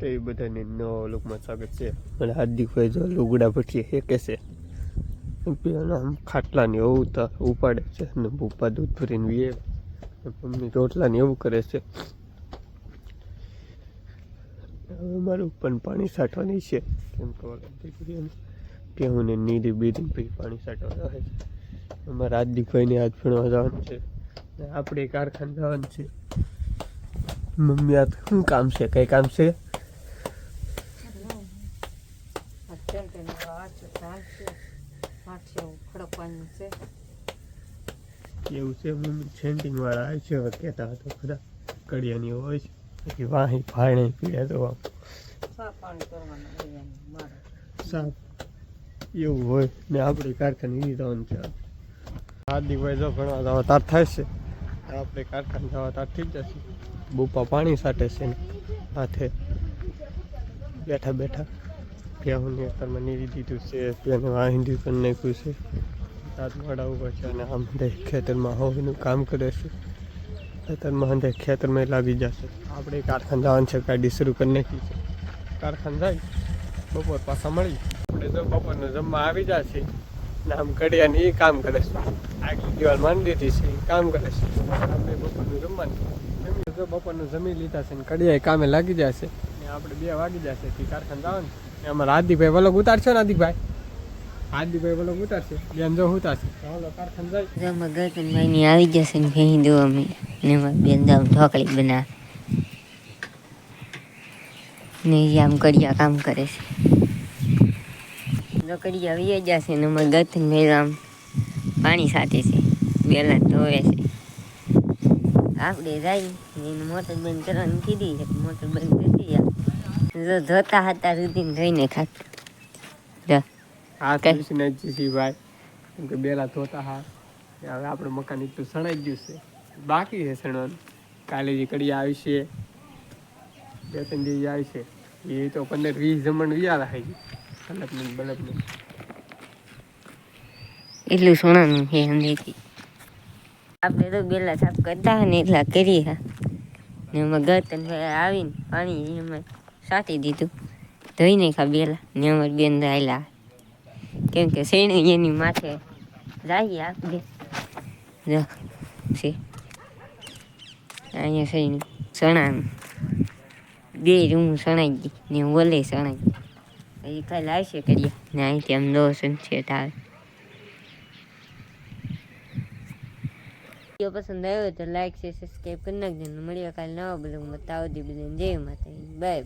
તો એ બધાને નવા લોકમાં સ્વાગત છે. અને હાર્દિકભાઈ જો લુગડા પછી હેકે છે. આમ ખાટલાની એવું ઉપાડે છે ને પપ્પા દૂધ ભરીને વીએ મમ્મી રોટલાની એવું કરે છે. હવે મારું પણ પાણી છાંટવાની છે કેમ કે કેવું ને નીરી બીરીને પછી પાણી છાંટવા રહે છે. અમારા હાર્દિકભાઈને હાથ ભણવા જવાનું છે ને આપણે કારખાને જવાનું છે. મમ્મી આ શું કામ છે? કઈ કામ છે? એવું છે મમ્મી સેન્ટિંગ વાળા આવે છે. હવે કહેતા હતા ખરા કડિયાની હોય છે પછી વાહી ભાણે પીડે તો સાફ એવું હોય ને આપણે કારખાને જવાનું છે. હાર્દિકભાઈ જો ભણવા જવા તાર થાય છે. આપણે કારખાને જવા તાર થઈ જશે. બુપા પાણી છાંટે છે ને હાથે બેઠા બેઠા પ્યાહુની અત્યારમાં નીરી દીધું છે. તેને વાહિંદી કરી નાખ્યું છે. રાત મોડા ઉભા છે અને આમ ખેતરમાં હોવાનું કામ કરે છે. ખેતરમાં હંધે ખેતરમાં લાગી જશે. આપણે કારખાને જવાનું છે. ગાડી શરૂ કરી નાખી છે. કારખાને જાય બપોર પાછા મળી. આપણે તો બપોરનું જમવા આવી જશે ને આમ કડિયાને એ કામ કરે છે. આગલી દિવાલ માંડી દીધી છે એ કામ કરે છે. આપણે બપોરનું જમવાનું જો બપોરનું જમી લીધા છે ને કડિયા કામે લાગી જશે ને આપણે 2 વાગી જશે તે કારખાને જવાનું છે. અમારા હાર્દિકભાઈ વલોગ ઉતારશો ને હાર્દિકભાઈ વલોગ ઉતારશે બેન જો ઉતારશે ચાલો કારખાને જાય. ગૌતમભાઈ આવી જશે ને કહી દો અમે ને બેન દામ ઢોકળી બના ને આમ કડિયા કામ કરે છે. કડિયા વી જશે ને અમારે ગૌતમભાઈ આમ પાણી સાથે છે બેલા ધોવે છે. આપણે જાય એને મોટર બંધ કરવાની કીધી છે. મોટર બંધ કરી જો ધોતા હતા રૂટીને ધોઈને ખાતા હાથ લૂસીને જીસી ભાઈ કેમ કે બેલા ધોતા હા હવે આપણે મકાન એટલું સણાઈ ગયું છે. બાકી છે સણવાનું. કાલે જે કડિયા આવી છે 2-3 દિવસ આવી છે એ તો 15-20 જમણ વિયા રાખે બલબને એટલું સોનાનું છે એમથી. આપણે તો બેલા સાફ કરતા ને એટલા કરી હા ને એમાં ગૌતમભાઈ આવીને પાણી એમાં છાંટી દીધું ધોઈને ખા બેલા ને અમારી બેન રાયલા કેમ કે શેણી એની માથે જાય આપણે છે અહીંયા શેણી સણાનું 2 રૂમ સણાઈ ગઈ ને ઓલે સણાઈ એ કાલે આવશે કરીએ ને અહીંથી આમ સનસેટ આવે. વિડીયો પસંદ આવ્યો તો લાઈક છે સબસ્ક્રાઈબ કરી નાખજો. મળીએ કાલે નવા બ્લોગમાં. તાવદી બધાને જય માતા. બાય.